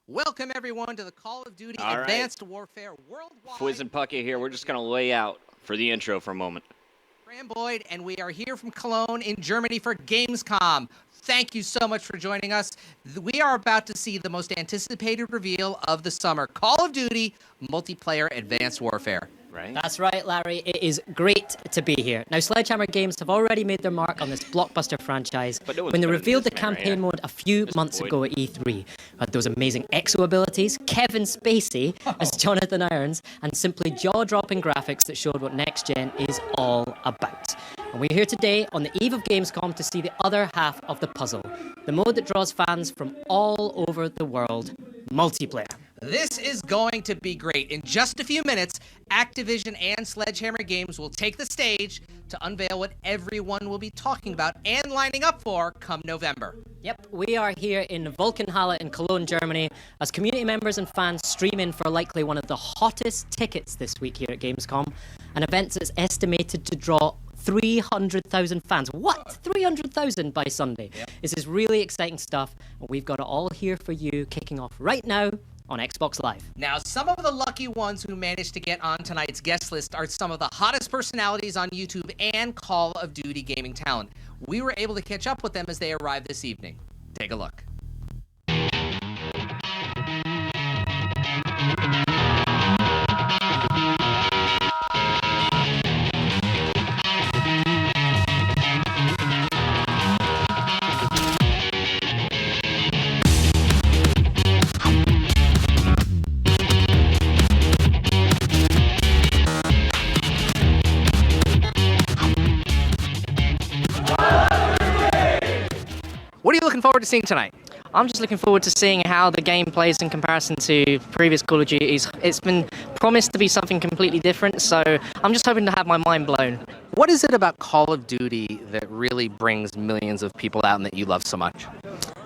Welcome, everyone, to the Call of Duty All Advanced Warfare Worldwide. Fwiz and Puckett here. We're just going to lay out for the intro for a moment. Graham Boyd, and we are here from Cologne in Germany for Gamescom. Thank you so much for joining us. We are about to see the most anticipated reveal of the summer, Call of Duty Multiplayer Advanced Warfare. Right? That's right, Larry. It is great to be here. Now, Sledgehammer Games have already made their mark on this blockbuster franchise But no one's when they better than revealed the this man right campaign here. mode a few months ago at E3. Had those amazing EXO abilities, Kevin Spacey as Jonathan Irons, and simply jaw-dropping graphics that showed what Next Gen is all about. And we're here today on the eve of Gamescom to see the other half of the puzzle, the mode that draws fans from all over the world, multiplayer. This is going to be great. In just a few minutes, Activision and Sledgehammer Games will take the stage to unveil what everyone will be talking about and lining up for come November. Yep, we are here in Vulcanhalle in Cologne, Germany, as community members and fans stream in for likely one of the hottest tickets this week here at Gamescom, an event that's estimated to draw 300,000 fans. What? 300,000 by Sunday. Yep. This is really exciting stuff, and we've got it all here for you, kicking off right now on Xbox Live. Now, some of the lucky ones who managed to get on tonight's guest list are some of the hottest personalities on YouTube and Call of Duty gaming talent. We were able to catch up with them as they arrived this evening. Take a look. What are you looking forward to seeing tonight? I'm just looking forward to seeing how the game plays in comparison to previous Call of Duties. It's been promised to be something completely different, so I'm just hoping to have my mind blown. What is it about Call of Duty that really brings millions of people out and that you love so much?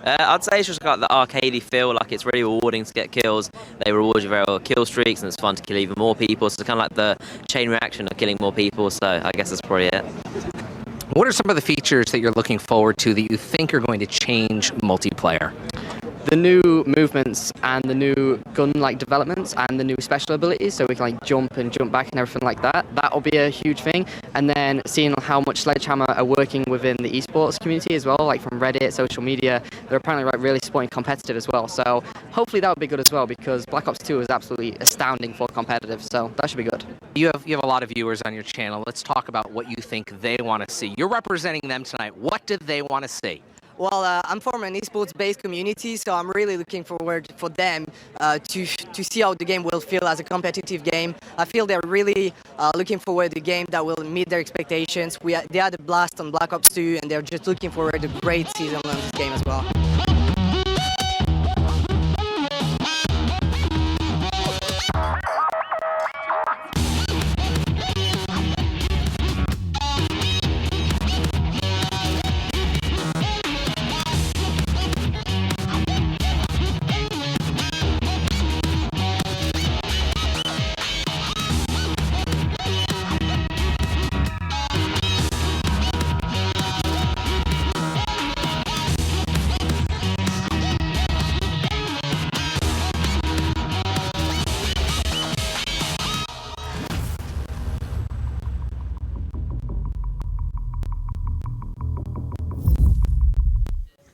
I'd say it's just got the arcadey feel, like it's really rewarding to get kills. They reward you very well with kill streaks, and it's fun to kill even more people, so it's kind of like the chain reaction of killing more people, so I guess that's probably it. What are some of the features that you're looking forward to that you think are going to change multiplayer? The new movements and the new gun-like developments and the new special abilities, so we can like jump and jump back and everything like that. That'll be a huge thing. And then seeing how much Sledgehammer are working within the esports community as well, like from Reddit, social media, they're apparently like really supporting competitive as well. So hopefully that'll be good as well, because Black Ops 2 is absolutely astounding for competitive. So that should be good. You have a lot of viewers on your channel. Let's talk about what you think they want to see. You're representing them tonight. What do they want to see? Well, I'm from an esports-based community, so I'm really looking forward for them to see how the game will feel as a competitive game. I feel they're really looking forward to a game that will meet their expectations. They had a blast on Black Ops 2, and they're just looking forward to a great season on this game as well.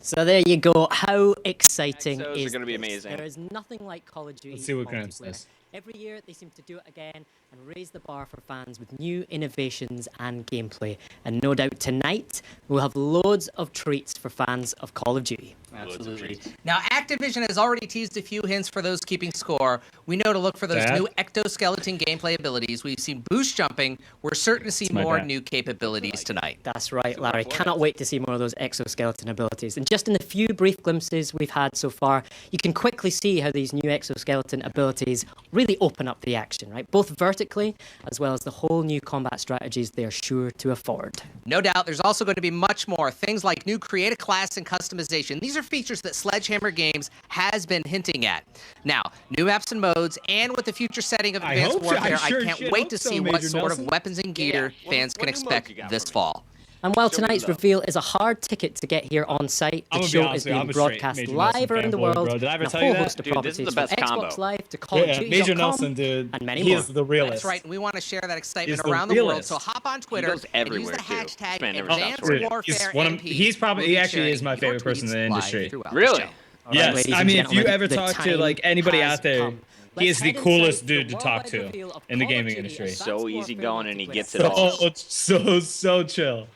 So there you go. How exciting Exos is are gonna be this? amazing. There is nothing like Call of Duty. Let's see what Graham multiplayer. says. Every year they seem to do it again and raise the bar for fans with new innovations and gameplay. And no doubt tonight we'll have loads of treats for fans of Call of Duty. Absolutely. Now, Activision has already teased a few hints for those keeping score. We know to look for those Dad? new exoskeleton gameplay abilities. We've seen boost jumping. We're certain to see my more dad. new capabilities tonight. That's right, Larry. Cannot wait to see more of those exoskeleton abilities. And just in the few brief glimpses we've had so far, you can quickly see how these new exoskeleton abilities really open up the action, right? Both vertically, as well as the whole new combat strategies they are sure to afford. No doubt, there's also going to be much more. Things like new create a class and customization. These are features that Sledgehammer Games has been hinting at. Now, new maps and modes, and with the future setting of I Advanced hope so. I Warfare, sure I can't shit wait hope to so, see what Major sort Nelson. of weapons and gear Yeah. fans What can new modes you expect got this for me? fall. And while tonight's reveal is a hard ticket to get here on site, the show is being broadcast live around the world Did I ever on a tell you whole that? host of Dude, this is properties the best from combo. Xbox Live to Call of Duty.com Major Nelson, dude. and many He more. is the realest. That's right, and we want to share that excitement He's the around the world. realest. So hop on Twitter goes and use everywhere, the too. hashtag This man never stops Advanced working. Warfare Dude, MP. he's probably, We'll he be actually is sharing my your favorite person in the tweets live industry. throughout the Really? show. Yes, ladies I and mean, if you gentlemen, ever the talk to time like anybody has out there, come. he is Let's the head coolest inside the dude to talk worldwide to reveal of in the Call of gaming Duty industry. Advanced So Warfare easygoing, and he multiplayer. gets it all. So chill.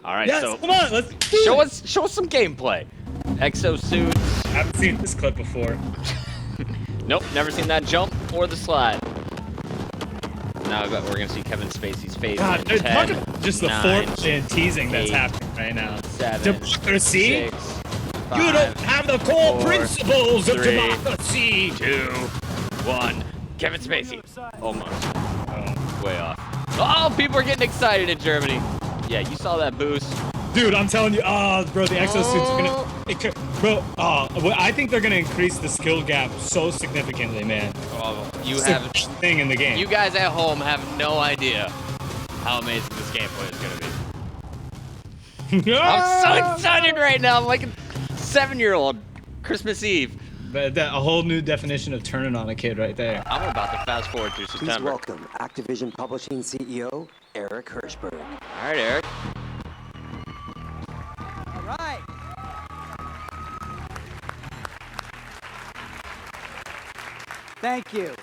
All right, Yes, so come on, let's do show it. us some gameplay. Exosuits. I haven't seen this clip before. Nope, never seen that jump or the slide. Now we're gonna see Kevin Spacey's face. God, in dude, 10, talk about just the 9, force and teasing that's 8, happening right now. 7, Democracy? 6, You don't 5, have the core 4, principles of 3, democracy. 2, 1. Kevin Spacey. Almost. Oh. Way off. Oh, people are getting excited in Germany. Yeah, you saw that boost. Dude, I'm telling you, bro, the exosuits are gonna, I think they're gonna increase the skill gap so significantly, man. Oh, you It's have the thing in the game. You guys at home have no idea how amazing this gameplay is gonna be. I'm so excited right now. I'm like a 7-year-old. Christmas Eve. A whole new definition of turning on a kid right there. I'm about to fast forward through Please September. welcome Activision Publishing CEO Eric Hirschberg. All right, Eric. All right. Thank you.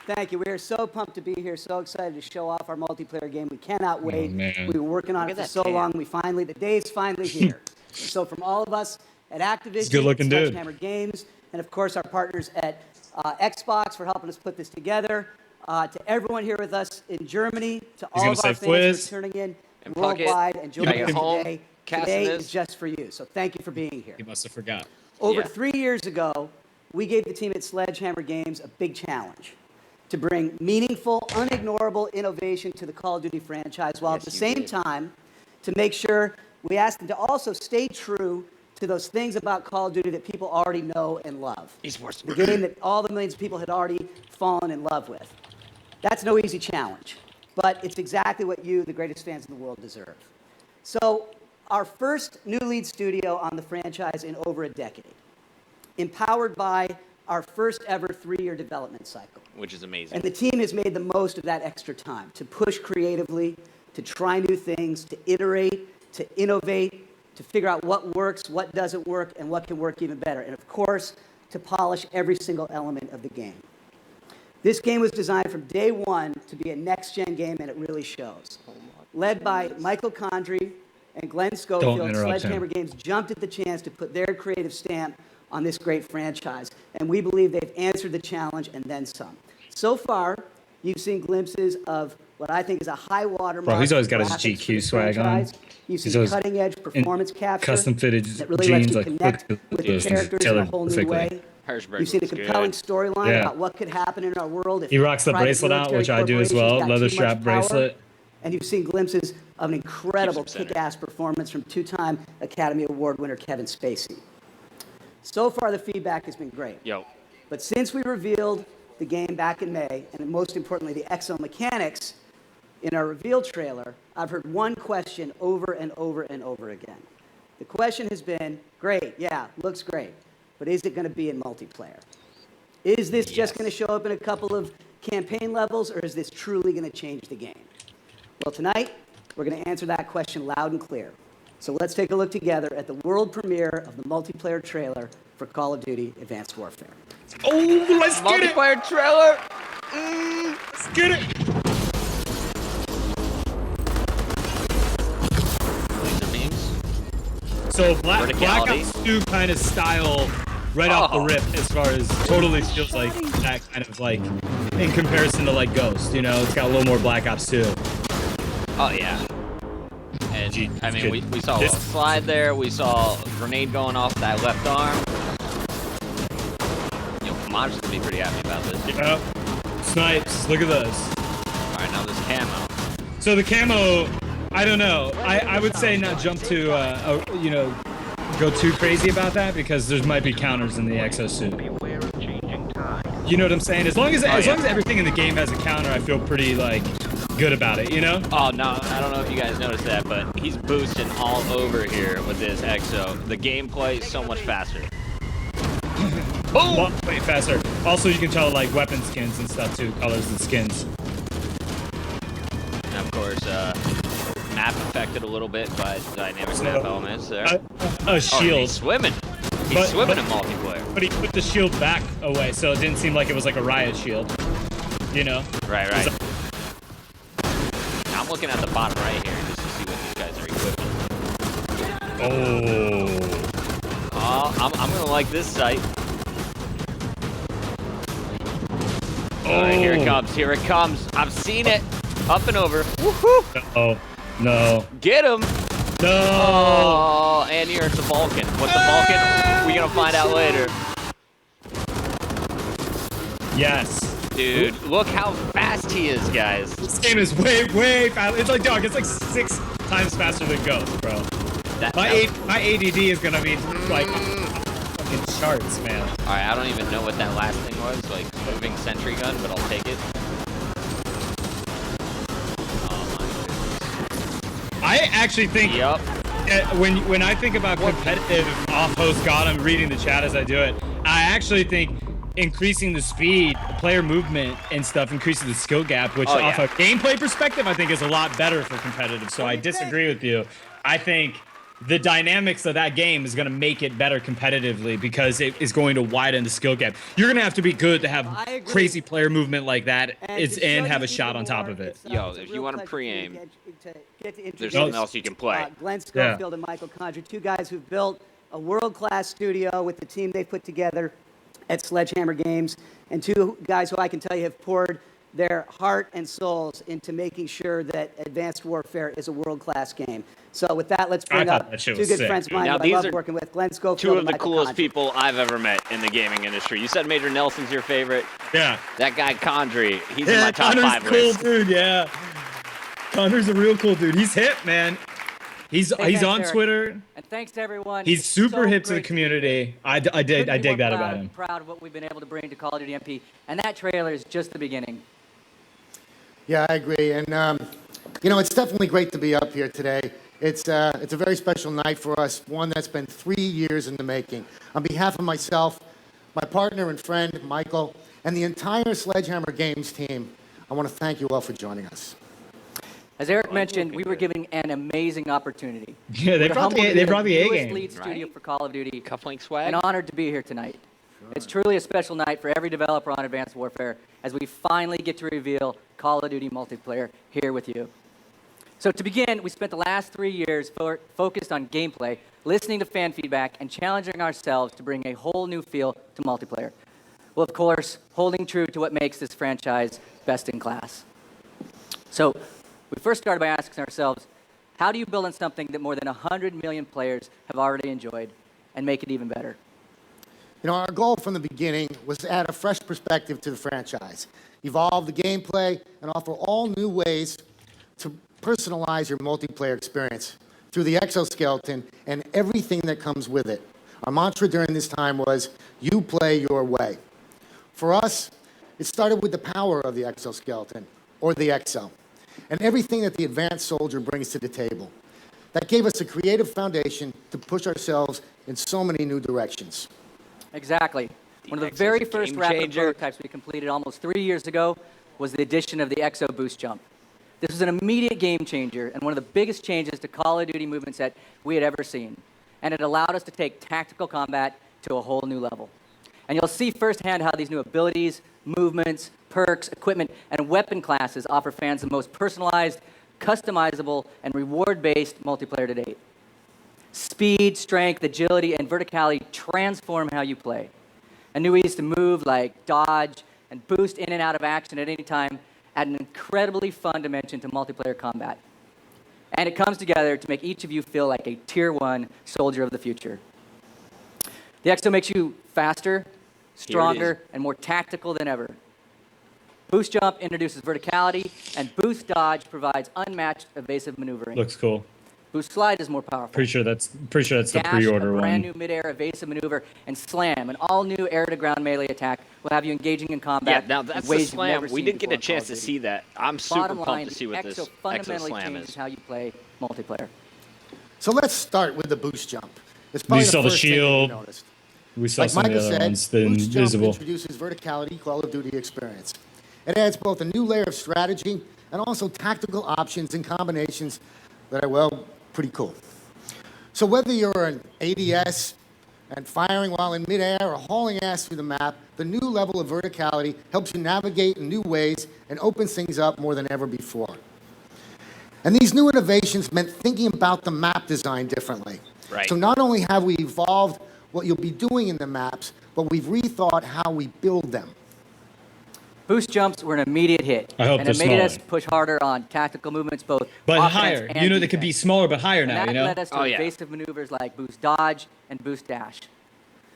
Thank you. We are so pumped to be here, so excited to show off our multiplayer game. We cannot wait. man. We were working on Look it at for that so tan. long. The day is finally here. So from all of us at Activision, good-looking dude. Sledgehammer Games, and of course our partners at Xbox for helping us put this together, to everyone here with us in Germany, to all gonna of our say fans Fwiz. who are turning in And Puckett. worldwide and You got joining your us home today. casting Today this? is just for you. So thank you for being here. He must have forgot. Over Yeah. 3 years ago, we gave the team at Sledgehammer Games a big challenge to bring meaningful, unignorable innovation to the Call of Duty franchise, while at the Yes, you same did. time, to make sure we asked them to also stay true to those things about Call of Duty that people already know and love. Esports. The game that all the millions of people had already fallen in love with. That's no easy challenge, but it's exactly what you, the greatest fans in the world, deserve. So, our first new lead studio on the franchise in over a decade, empowered by our first ever 3-year development cycle. Which is amazing. And the team has made the most of that extra time to push creatively, to try new things, to iterate, to innovate, to figure out what works, what doesn't work, and what can work even better. And of course, to polish every single element of the game. This game was designed from day one to be a next-gen game, and it really shows. Led by Michael Condrey and Glenn Schofield, interrupt Sledgehammer him. Games jumped at the chance to put their creative stamp on this great franchise, and we believe they've answered the challenge and then some. So far, you've seen glimpses of what I think is a high watermark. Bro, he's always got his graphics for GQ the swag on. franchise. You've He's seen always cutting-edge performance capture custom-fitted that really jeans, lets you like, connect look, with those the things characters in a tailored whole new perfectly. way. Hirschberg You've seen a looks compelling good. storyline Yeah. about what could happen in our world if He rocks the private bracelet out, military which I do as well, corporations got leather too strap much power. bracelet. And you've seen glimpses of an incredible Keeps him centered. kick-ass performance from two-time Academy Award winner Kevin Spacey. So far, the feedback has been great. Yo. But since we revealed the game back in May, and most importantly, the exo mechanics in our reveal trailer, I've heard one question over and over and over again. The question has been, great, yeah, looks great, but is it going to be in multiplayer? Is this just going to show up in a couple of campaign levels, or is this truly going to change the game? Well, tonight, we're going to answer that question loud and clear. So let's take a look together at the world premiere of the multiplayer trailer for Call of Duty Advanced Warfare. Oh, let's get it! Multiplayer trailer. Let's get it! Laser beams. So Black Verticality. Ops 2 kind of style right off the Oh. rip, as far as totally feels like that kind of like in comparison to like Ghost, you know, it's got a little more Black Ops 2. Oh yeah. And Gee, I mean, good. we saw a This- little slide there. We saw a grenade going off that left arm. Yo, Kamaj's gonna be pretty happy about this. Yeah. Snipes, look at those. All right, now this camo. So the camo, I don't know. I would say not jump to, you know, go too crazy about that because there might be counters in the exosuit. You know what I'm saying? As long as everything in the game has a counter, I feel pretty like good about it. You know? Oh no, I don't know if you guys noticed that, but he's boosting all over here with this EXO. The gameplay is so much faster. Boom! Way faster. Also, you can tell like weapon skins and stuff too, colors and skins. And of course, map affected a little bit by dynamic map elements there. A shield. Oh, he's swimming. He's swimming in multiplayer. But he put the shield back away, so it didn't seem like it was like a riot shield. You know? Right. I'm looking at the bottom right here just to see what these guys are equipping. Oh, I'm gonna like this sight. All right, here it comes. Here it comes. I've seen it. Up and over. Woohoo! Oh, no. Get him! No! Oh, and here's the Vulcan. What's the Vulcan? We're gonna find out later. Yes. Dude, look how fast he is, guys. This game is way fast. It's like, dog, it's like 6 times faster than Ghost, bro. My ADD is gonna be like fucking charts, man. All right, I don't even know what that last thing was, like moving sentry gun, but I'll take it. Oh my goodness. I actually think when I think about competitive off-host God, I'm reading the chat as I do it. I actually think increasing the speed, player movement, and stuff increases the skill gap, which off a gameplay perspective, I think is a lot better for competitive. So I disagree with you. I think the dynamics of that game is going to make it better competitively because it is going to widen the skill gap. You're going to have to be good to have crazy player movement like that and have a shot on top of it. Yo, if you want to pre-aim, there's something something else you can play. Glenn Schofield and Michael Condrey, two guys who've built a world-class studio with the team they've put together at Sledgehammer Games, and two guys who I can tell you have poured their heart and souls into making sure that Advanced Warfare is a world-class game. So with that, let's bring up two good friends of mine Now, that I these love are working with, Glenn Schofield two of and the Michael coolest Condrey. people I've ever met in the gaming industry. You said Major Nelson's your favorite. Yeah. That guy Condrey, he's in my top 5 cool list. dude, yeah. Connor's a real cool dude. He's hip, man. He's on Twitter. And thanks to everyone. He's super So hip to the great community. I dig that about him. Proud of what we've been able to bring to Call of Duty MP, and that trailer is just the beginning. Yeah, I agree. And, you know, it's definitely great to be up here today. It's a very special night for us, one that's been 3 years in the making. On behalf of myself, my partner and friend, Michael, and the entire Sledgehammer Games team, I want to thank you all for joining us. As Eric mentioned, we were given an amazing opportunity. Yeah, they brought the A game. Lead studio for Call of Duty. Cufflink swag. And honored to be here tonight. Sure. It's truly a special night for every developer on Advanced Warfare as we finally get to reveal Call of Duty multiplayer here with you. So to begin, we spent the last 3 years focused on gameplay, listening to fan feedback, and challenging ourselves to bring a whole new feel to multiplayer. Well, of course, holding true to what makes this franchise best in class. So we first started by asking ourselves, how do you build on something that more than 100 million players have already enjoyed and make it even better? You know, our goal from the beginning was to add a fresh perspective to the franchise, evolve the gameplay, and offer all new ways to personalize your multiplayer experience through the exoskeleton and everything that comes with it. Our mantra during this time was, you play your way. For us, it started with the power of the exoskeleton, or the EXO, and everything that the advanced soldier brings to the table. That gave us a creative foundation to push ourselves in so many new directions. Exactly. One of the very first rapid prototypes we completed almost 3 years ago was the addition of the EXO boost jump. This was an immediate game changer and one of the biggest changes to Call of Duty movement set we had ever seen. And it allowed us to take tactical combat to a whole new level. And you'll see firsthand how these new abilities, movements, perks, equipment, and weapon classes offer fans the most personalized, customizable, and reward-based multiplayer to date. Speed, strength, agility, and verticality transform how you play. And new ways to move like dodge and boost in and out of action at any time add an incredibly fun dimension to multiplayer combat. And it comes together to make each of you feel like a Tier 1 soldier of the future. The EXO makes you faster, stronger, and more tactical than ever. Boost Jump introduces verticality, and Boost Dodge provides unmatched evasive maneuvering. Looks cool. Boost Slide is more powerful. Pretty sure that's the Dash, pre-order a brand one. new mid-air evasive maneuver, and Slam, an all-new air-to-ground melee attack, will have you engaging in Yeah, combat. now in that's the ways you've slam. never We seen didn't get before a in chance Call to of Duty. see that. I'm super Bottom pumped line, to see what the this EXO fundamentally Exo Slam changes is. how you play multiplayer. So let's start with the boost jump. It's We probably saw the first thing that you shield. noticed. We saw Like some of Micah the other said, ones, the boost jump invisible. introduces verticality Call of Duty experience. It adds both a new layer of strategy and also tactical options and combinations that are, well, pretty cool. So whether you're an ADS and firing while in midair or hauling ass through the map, the new level of verticality helps you navigate in new ways and opens things up more than ever before. And these new innovations meant thinking about the map design differently. Right. So not only have we evolved what you'll be doing in the maps, but we've rethought how we build them. Boost jumps were an immediate hit. I hope and they're it made us smaller. push harder on tactical movements, both But offense higher. and You know, they could be defense. smaller but higher And now, that you know? led us to Oh, yeah. evasive maneuvers like Boost Dodge and Boost Dash.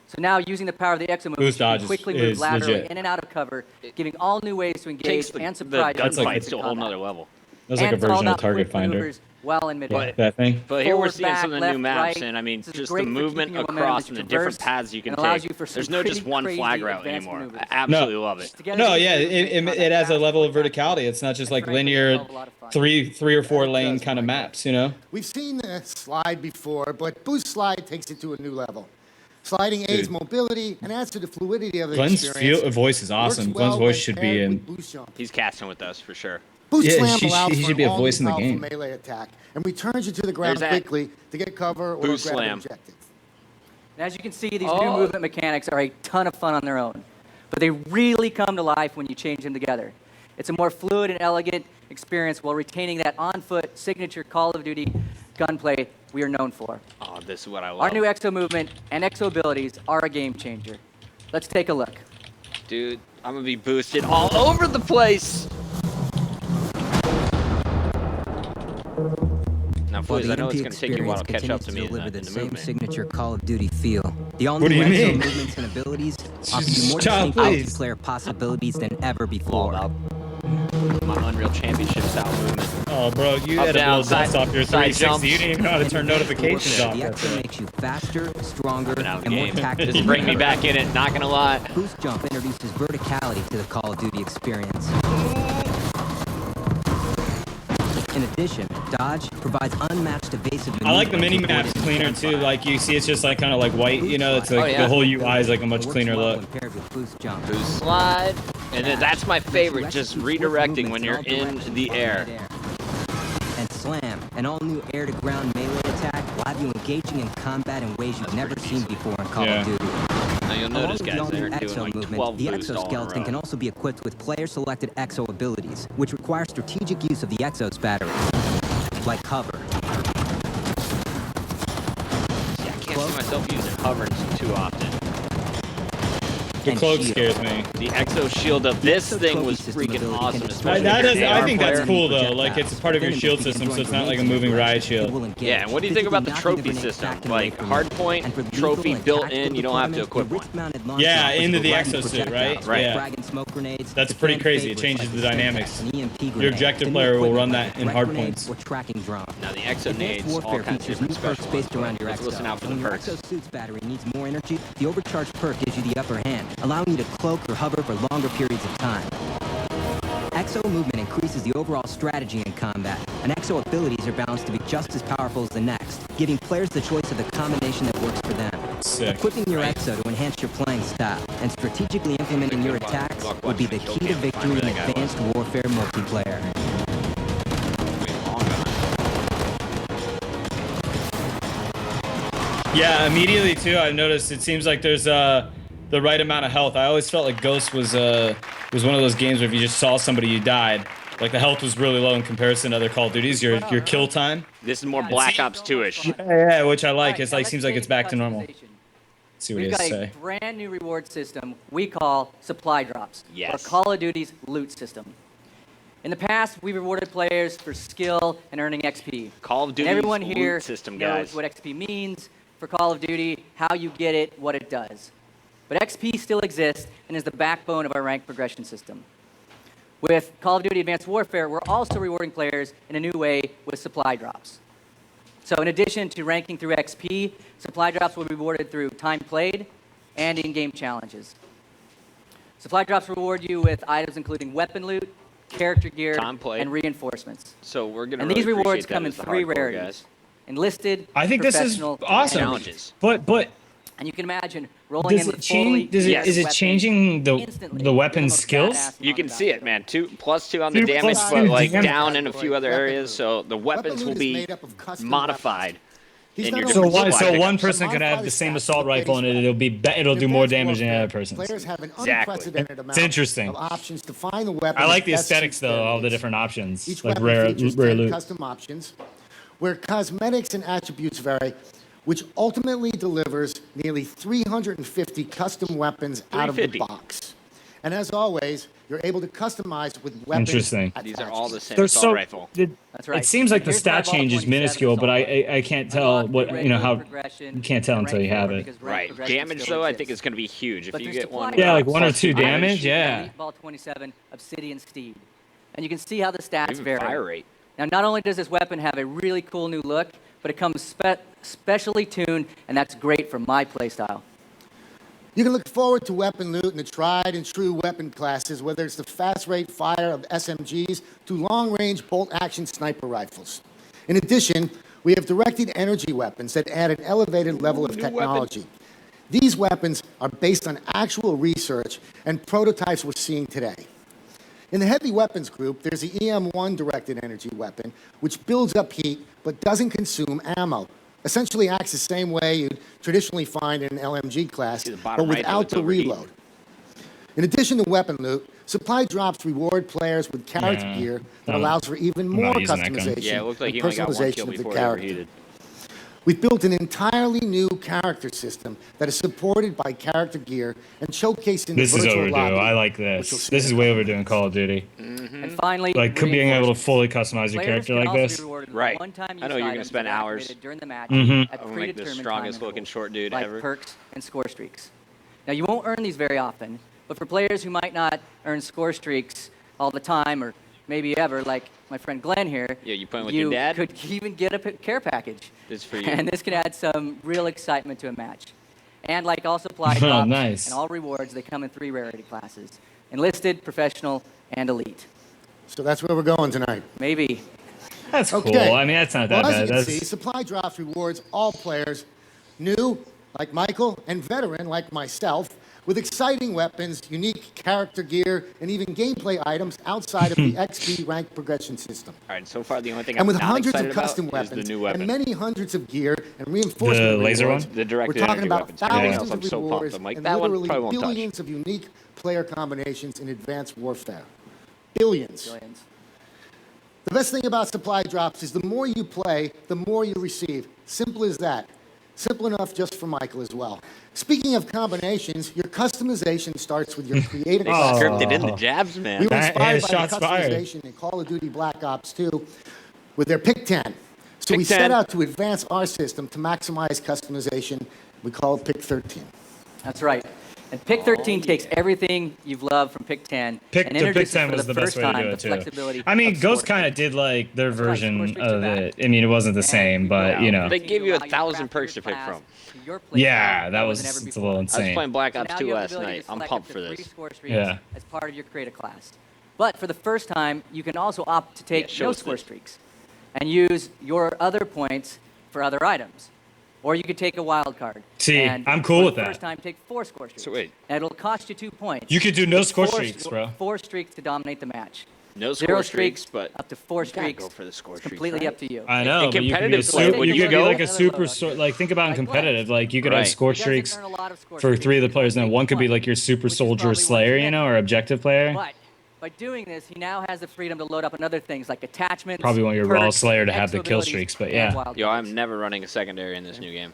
So now, using the power of the Exo movement, Boost you can Dodge quickly is move laterally legit. in and out of cover, giving all new ways to engage Takes and the surprise you. That's like- gunfights to a whole nother level. That's like And a it's all version of about Target quick Finder. maneuvers while in mid-air. That thing. But here we're Forward, seeing back, some of the new left, maps, right. and I mean, This is just great the for movement keeping your momentum. across It's and the different diverse paths you can and allows take. you for some There's no just pretty one crazy flag route advanced anymore. maneuvers. I absolutely love it. Together, No, these yeah, moves make combat it has a fast, level of quick, verticality. It's not just and like frankly, linear a lot of fun. three or four It lane does, kind of Michael. maps, you know? We've seen the slide before, but Boost Slide takes it to a new level. Sliding aids Dude. mobility and adds to the fluidity of the Glenn's experience. voice is Works awesome. well Glenn's voice when should be paired in. with Boost Jump. He's casting with us for sure. Boost Yeah, Slam he allows should for be an a voice in the all-new game. powerful melee attack and returns you to the ground There's that quickly to get cover or Boost grab Slam. an objective. And as you can see, these new movement mechanics are a ton of fun on their own, but they really come to life when you change them together. It's a more fluid and elegant experience while retaining that on-foot signature Call of Duty gunplay we are known for. Oh, this is what I love. Our new Exo movement and Exo abilities are a game changer. Let's take a look. Dude, I'm gonna be boosted all over the place. Now, While Fwiz, the I know it's MP gonna take you a while to experience catch up continues to to me in deliver the the same movement. signature Call of Duty feel, the What do all-new you Exo mean? movements and abilities offer you more Child, distinct please. multiplayer possibilities than ever All before. about my Unreal Championship style movement. Oh, bro, you Up, had to down, blow dust side- off your side 360. jumps. You didn't even know how to turn notifications off. The That's Exo it. makes you faster, stronger, Been out of the and more game. tactical. Just bring me than back in it, not gonna lie. ever. Boost Jump introduces verticality to the Call of Duty experience. In addition, Dodge provides unmatched evasive I like the maneuvering mini maps supported cleaner in too. gunfire. Like you see, it's just like kind of like white. You know, it's like Oh, yeah. the whole UI is like a much It works cleaner well look. when paired with Boost Jump. Boost slide, and then that's my favorite, just redirecting when you're in the air. And Slam, an all-new air-to-ground melee attack, will have you engaging in combat in ways you've never seen before in Call Yeah. of Duty. Now you'll Along notice, with guys, the they're all-new doing Exo like movement, 12 the boosts all in a exoskeleton can row. also be equipped with player-selected Exo abilities, which require strategic use of the Exo's battery, like cover. Yeah, I can't see myself using cover too often. The and cloak shield. scares me. The Exo shield of this Exo thing trophy was system freaking ability awesome, can especially That if is, you're an I AR think that's player. cool though. Like it's a part of your shield system, so it's not like a moving riot shield. Yeah, and what do you think about the trophy system? Like hard point, trophy built in, you don't have to equip one. Yeah, into the exosuit, right? Right. Yeah. That's pretty crazy. It changes the dynamics. Your objective player will run that in hard points. Or tracking drone. Now the Exo Advanced nades, all warfare kinds of features new different perks special based ones. around your Let's Exo. listen out for When the your perks. Exosuit's battery needs more energy, the overcharged perk gives you the upper hand, allowing you to cloak or hover for longer periods of time. Exo movement increases the overall strategy in combat, and Exo abilities are balanced to be just as powerful as the next, giving players the choice of the combination that works for them. Sick. Equipping your Exo to enhance your playing style and strategically implementing your attacks would be the key to victory in advanced warfare multiplayer. Yeah, immediately too. I've noticed it seems like there's the right amount of health. I always felt like Ghost was one of those games where if you just saw somebody, you died. Like the health was really low in comparison to other Call of Duties. Your kill time. This is more Black Ops 2-ish. Yeah, which I like. Alright, It's now like let's seems like get it's back into to normal. customization. Let's see what he We've has got to a say. brand new reward system we call supply drops, Yes. or Call of Duty's loot system. In the past, we rewarded players for skill and earning XP. Call of And Duty's everyone here loot system, knows guys. what XP means for Call of Duty, how you get it, what it does. But XP still exists and is the backbone of our rank progression system. With Call of Duty Advanced Warfare, we're also rewarding players in a new way with supply drops. So in addition to ranking through XP, supply drops will be rewarded through time played and in-game challenges. Supply drops reward you with items including weapon loot, character gear, Time played. and reinforcements. So we're gonna. And really these rewards appreciate that come in as the 3 hardcore rarities. guys. Enlisted, I think this is professional, and awesome. elite. But And you can imagine rolling does in it with change? fully Is it weapon changing instantly. the weapon Give them a skills? badass You can see it, man. 2+2 on the 2 damage, plus but 2 like damage. down in a few other areas. So the weapons will loot is be made up of custom modified. He's in not your only So different one, supply so pickups. one person could have the same assault rifle and it'll do more damage than the other person's. Players have an Exactly. unprecedented amount It's interesting. of options to find the weapon. I like the that best aesthetics suits their though, all the needs. different options, Each like weapon rare features rare 10 loot. custom options, where cosmetics and attributes vary, which ultimately delivers nearly 350 custom weapons out of the 350. box. And as always, you're able to customize with weapons. Interesting. These are all the same There's assault rifle. That's right. It seems like the Here's stat my change is 27 minuscule, but assault I can't tell Unlock the what regular how progression you can't tell and until you rank have four it. because rank Right. progression Damage still though, I exists. think is going to be huge if But you there's get one. supply Yeah, like drops. 1 or plus 2 2 damage, yeah. Elite Ball 27 Obsidian Steed. And you can see how the stats Even vary. fire rate. Now, not only does this weapon have a really cool new look, but it comes specially tuned, and that's great for my playstyle. You can look forward to weapon loot in the tried and true weapon classes, whether it's the fast rate fire of SMGs to long-range bolt-action sniper rifles. In addition, we have directed energy weapons that add an elevated level of technology. These weapons are based on actual research and prototypes we're seeing today. In the heavy weapons group, there's the EM1 directed energy weapon, which builds up heat but doesn't consume ammo. Essentially acts the same way you'd traditionally find in an LMG class, See the but bottom right, though, without it's the overheat. reload. In addition to weapon loot, supply drops reward players with character Yeah, gear that I'm allows for even not more using that gun. customization Yeah, it looked like and he only got one personalization kill of the before he character. overheated. We've built an entirely new character system that is supported by character gear and showcasing This the is virtual overdue. lobby, I like which you'll this. see This in is a way couple. overdue in Call of Duty. And finally, Like being able to reinforcements. fully customize your Players character can like also this. be rewarded with Right. one-time I use know you're gonna items spend that are hours. activated during the match Mhm. at I'm like the predetermined strongest time looking intervals, short dude like ever. perks and score streaks. Now, you won't earn these very often, but for players who might not earn score streaks all the time or maybe ever, like my friend Glenn here, Yeah, you playing with your dad? could even get a care package. This is for you. And this can add some real excitement to a match. And like all supply Oh, drops nice. and all rewards, they come in 3 rarity classes: enlisted, professional, and elite. So that's where we're going tonight. Maybe. That's cool. Okay. I mean, that's not that Well, bad. as you can see, That's supply drops rewards all players, new like Michael and veteran like myself, with exciting weapons, unique character gear, and even gameplay items outside of the XP rank progression system. All right, so far the only thing And I'm with not hundreds excited of custom about is weapons the new weapon. and many hundreds of gear and reinforcement The laser rewards, one? The directed we're talking energy about weapons. Everything else, thousands I'm of so pumped. rewards I'm like, and that one literally probably won't touch. billions of unique player combinations in advanced warfare. Billions. Billions. The best thing about supply drops is the more you play, the more you receive. Simple as that. Simple enough just for Michael as well. Speaking of combinations, your customization starts with your creative They class. scripted in the jabs, man. We were That inspired is by shots the fired. customization in Call of Duty Black Ops 2 with their Pick 10. So Pick we 10. set out to advance our system to maximize customization. We call it Pick 13. That's right. And Pick 13 takes everything you've loved from Pick 10 Pick and the Pick introduces 10 for was the best first way to time do the it too. flexibility I mean, of Ghost score kind of did like their That's right, score version streaks are of back. it. I mean, it wasn't the And same, you but go you out know. and They give you allow your 1,000 craft perks your to pick class from. to your playstyle Yeah, that more was than ever it's a before. little I was insane. playing Black So Ops now 2 you have last the ability night. to I'm select pumped up for to 3 this. score streaks Yeah. as part of your create a class. But for the first time, you can also opt to take show no us score this. streaks and use your other points for other items. Or you could take a wild card. See, and I'm cool for with the that. First time, take 4 score streaks. So wait. And it'll cost you 2 points. You could do no With score 4 streaks, bro. 4 streaks to dominate the match. No 0 score streaks, but up to 4 you gotta streaks. go for the score It's streaks, completely right? up to you. I know, In but you could be a competitive play, super, would you you could be go? like a super, like think about in Like competitive, like you could Right. have score It doesn't streaks earn a lot of score for streaks. 3 of the It's players, and then only one could be one, like your super which is soldier probably slayer, one you know, or objective player. But by doing this, he now has the freedom to load up on other things like attachments. Probably want your raw perks, slayer to have the exo kill abilities, streaks, but and yeah. wild Yo, cards. I'm never running a secondary in this new game.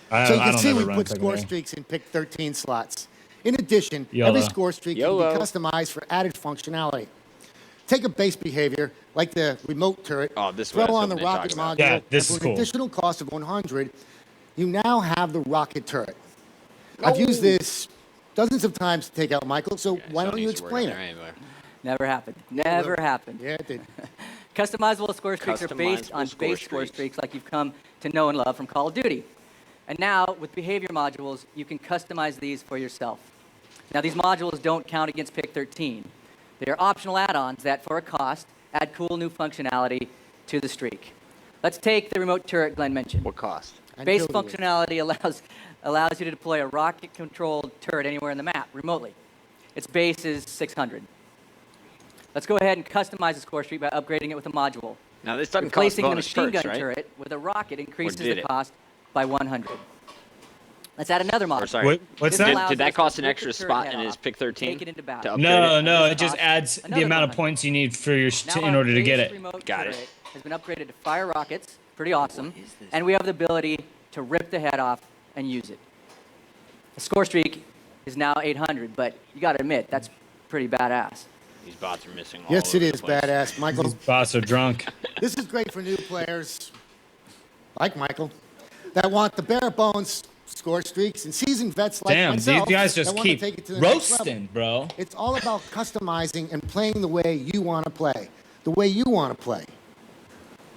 So you I can don't see ever we run put score secondary. streaks in Pick 13 slots. In addition, YOLO. every score streak can YOLO. be customized for added functionality. Take a base behavior, like the remote turret, Oh, this is throw what I was on the hoping they'd rocket talk about. module, Yeah, this and is for an cool. additional cost of 100, you now have the rocket turret. I've used this dozens of times to take out Michael, so why don't you explain it? Never happened. Never happened. Yeah, it did. Customizable score streaks are based on base score streaks like you've come to know and love from Call of Duty. And now, with behavior modules, you can customize these for yourself. Now, these modules don't count against Pick 13. They are optional add-ons that, for a cost, add cool new functionality to the streak. Let's take the remote turret Glenn mentioned. What cost? Base functionality allows you to deploy a rocket-controlled turret anywhere in the map, remotely. Its base is 600. Let's go ahead and customize the score streak by upgrading it with a module. Now, this doesn't cost Replacing the bonus machine perks, gun right? turret with a rocket increases did the it? cost by 100. Let's add another module. Or sorry, What's This that? allows did us that to cost an rip extra the turret spot head in his off, pick 13? take it into battle. To upgrade No, it? no, This it just costs adds the another amount of 100. points you need for your Now in our order to get base it. remote Got it. turret has been upgraded to fire rockets. Pretty awesome. And we have the ability to rip the head off and use it. The score streak is now 800, but you got to admit, that's pretty badass. These bots are missing all Yes, over it the is place. badass, Michael. These bots are drunk. This is great for new players, like Michael, that want the bare bones score streaks, and seasoned vets like Damn, these myself guys that just want to keep take it to the next level. roasting, bro. It's all about customizing and playing the way you want to play, the way you want to play.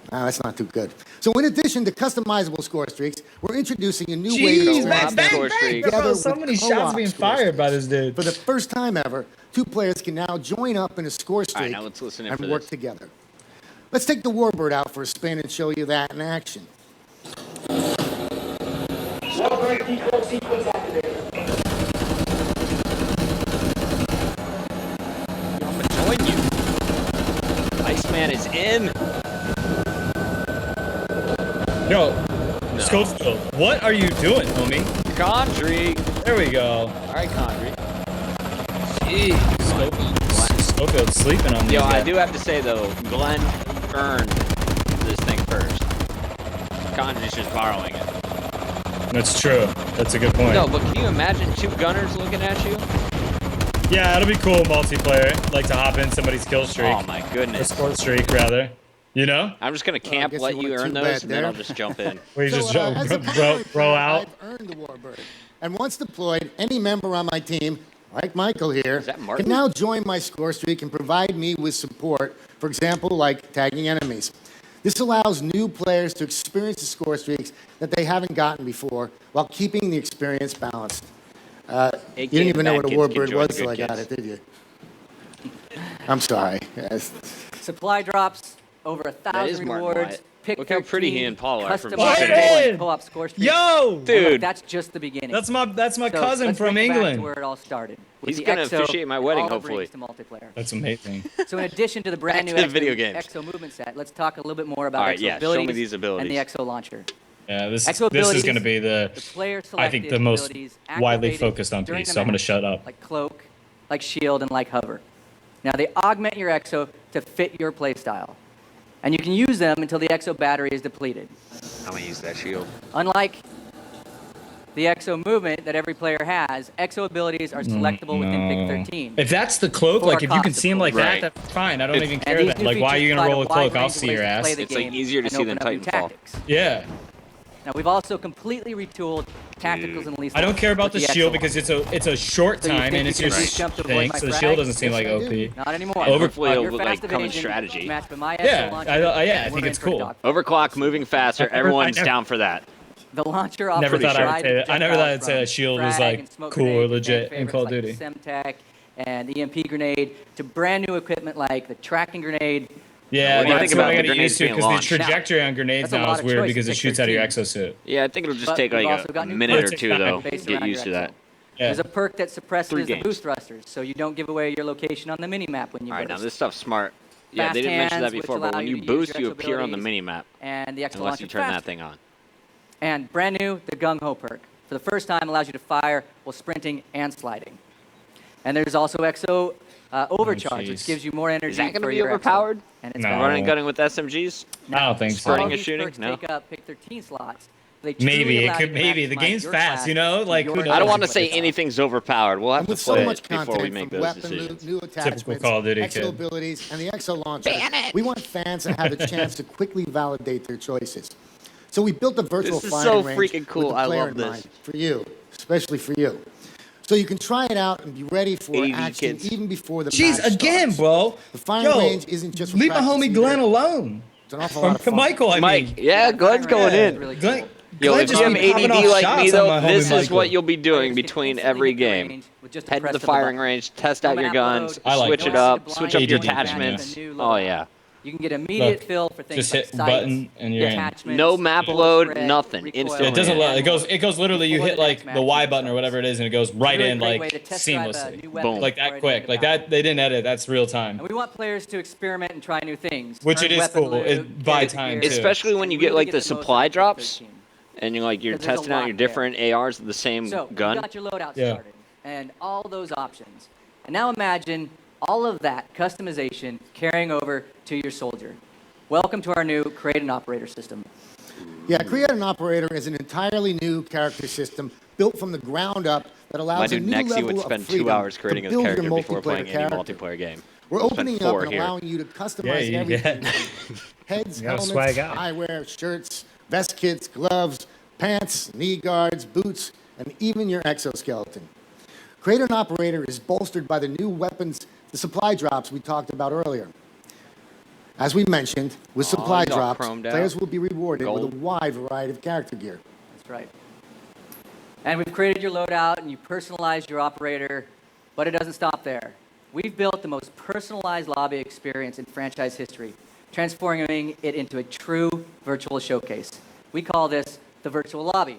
That's not too good. So in addition to customizable score streaks, we're introducing a new way to Jeez, experience bang, them bang, bang, together bro. with So many shots co-op being score fired by streaks. this dude. For the first time ever, two players can now join up in a score streak now let's listen in and for work this. together. Let's take the Warbird out for a spin and show you that in action. Warbird decoy sequence activated. I'm gonna join you. Iceman is in. Yo, Schofield, what are you doing, homie? Condry. There we go. All right, Condry. Jeez, Schofield's sleeping on these Yo, I guys. do have to say though, Glenn earned this thing first. Condry's just borrowing it. That's true. That's a good point. No, but can you imagine two gunners looking at you? Yeah, it'll be cool multiplayer. Like to hop in somebody's kill streak. Oh my goodness. Or score streak, rather. You know? I'm just gonna camp, guess let it you wasn't earn too those, bad and then there. I'll just jump in. Where you just as a bro primary player, out. I've earned the Warbird. And once deployed, any member on my team, like Michael here, that Martin? can now join my score streak and provide me with support, for example, like tagging enemies. This allows new players to experience the score streaks that they haven't gotten before while keeping the experience balanced. You didn't even know what a Warbird was till I got it, did you? I'm sorry. Yes. Supply drops, over is 1,000 Martin rewards. Wyatt. Pick Look how pretty he 13, and Paul are from customizable Martin! and co-op score streaks. Yo! And Dude. look, that's just the beginning. That's my So cousin let's from bring it back England. to where it all started. with He's the gonna EXO officiate my and wedding, all it hopefully. brings to multiplayer. That's amazing. So in addition to the brand new Back to the video games. EXO movement set, let's talk a little bit more about All right, EXO yeah, show abilities, me these abilities. and the EXO launcher. Yeah, this EXO is going abilities, to be the player I think selected the most abilities widely activated focused on during piece, the so I'm going to match, shut up. Like cloak, like shield, and like hover. Now they augment your EXO to fit your playstyle. And you can use them until the EXO battery is depleted. I'm gonna use that shield. Unlike the EXO movement that every player has, EXO abilities are selectable within Pick 13. If that's the cloak, For like if you can cost, see him of like course. Right. that, that's fine. I don't even And care these that. new Like, why are you features going to roll a provide cloak? wide I'll range of see your ways to ass. play the It's, like, game easier to and see than open up new Titanfall. tactics. Yeah. Now we've also completely retooled tacticals and least. I don't care about the shield because it's a short So you time think and it's you your can just jump to avoid thing, my so the frag? shield doesn't seem Yes, like I do. OP. Not anymore. Hopefully You're it'll, fast like, come in evasion, strategy. matched by my Yeah, EXO launcher, I and think we're it's in for a cool. dog. Overclock, moving faster. Everyone's never- down for that. The launcher offers Never thought I would wide say that. I never thought I'd say projectiles a shield from was, frag like, and smoke cool or grenade to legit fan in Call of favorites Duty. like the Semtech and the EMP grenade to brand new equipment like the tracking grenade. Yeah, What do you that's think what about I the got to grenades use to being because the launched? trajectory on grenades That's a now lot is of weird choice because in it Pick shoots out of your 13. exosuit. Yeah, I think it'll just But take we've like also got a new minute or perks two though based to get around used to your that. EXO. Yeah. There's a perk that suppresses 3 the games. boost thrusters, so you don't give away your location on the mini-map when you All right, burst. now this stuff's smart. Yeah, Fast they didn't mention that hands, which before, but allow when you you to use boost, your you appear on the abilities, mini map and the EXO unless launcher you turn that faster. thing on. And brand new, the Gung Ho perk. For the first time, allows you to fire while sprinting and sliding. And there's also EXO Overcharge, which jeez. gives you more energy. Is that going to for be your EXO. overpowered? And it's No. got- Running gunning with SMGs? I don't think all so. Spurting and these shooting? perks No. take up pick 13 slots. They truly Maybe it allow could. you to Maybe the maximize game's your fast. class You know, to like your who knows? I don't want to advantage. say anything's overpowered. We'll have And to with so play much it before we content make from those weapon decisions. new attachments, Call of Duty exo kid. abilities, and the EXO launcher, we want fans to have a chance to quickly validate their choices. So we built a virtual This is firing so range freaking cool. with the I player love in this. mind for you, especially for you. So you can try it out and be ready for 80 action kids. even before the Jeez, match again, starts. bro. The firing Yo, range isn't just for leave my homie practice Glenn either. alone. It's an awful lot of fun. Michael, I mean. Mike, yeah, Glenn's going in. Really Glenn, Yo, Glenn if just you have be popping ADD off like shots me, on though, my homie this is Michael. what you'll be doing Players can between instantly every hit the game. range with just a Head to press the of a firing button. range, test No out your map guns, load, I like switch that. it up, no switch up blind your ADD, attachments. yeah. Oh, yeah. You can get immediate Look, fill for things just like hit sights, button and you're in. detachments, No map bullet load, spread, nothing. recoil, Instantly. It doesn't in. load. It goes literally. You Before hit the like next the Y match button or whatever it is, and it goes right Really in great like way to test drive a seamlessly. new weapon Boom. Like before that it quick. into Like battle. that. They didn't edit. That's real time. And we want players to experiment and try new things. Which earn it is weapon cool. loot, It buy get time, gear, too. Especially when and you get really like the the most supply out of drops, 13. and you're like you're Because there's a testing out lot your there. different ARs with the same So gun. you got your loadout Yeah. started and all those options. And now imagine all of that customization carrying over to your soldier. Welcome to our new Create an Operator system. Yeah, Create an Operator is an entirely new character system built from the ground up that allows My a dude new Nexy level would of spend freedom 2 hours to creating his build your character before multiplayer playing any character. multiplayer game. We're We'll spend opening up 4 and here. allowing you to customize Yeah, you everything get- from heads, You gotta helmets, swag out. eyewear, shirts, vest kits, gloves, pants, knee guards, boots, and even your exoskeleton. Create an Operator is bolstered by the new weapons, the supply drops we talked about earlier. As we mentioned, with supply he's all drops, chromed out. players will be rewarded with Gold. a wide variety of character gear. That's right. And we've created your loadout and you personalized your operator, but it doesn't stop there. We've built the most personalized lobby experience in franchise history, transforming it into a true virtual showcase. We call this the virtual lobby.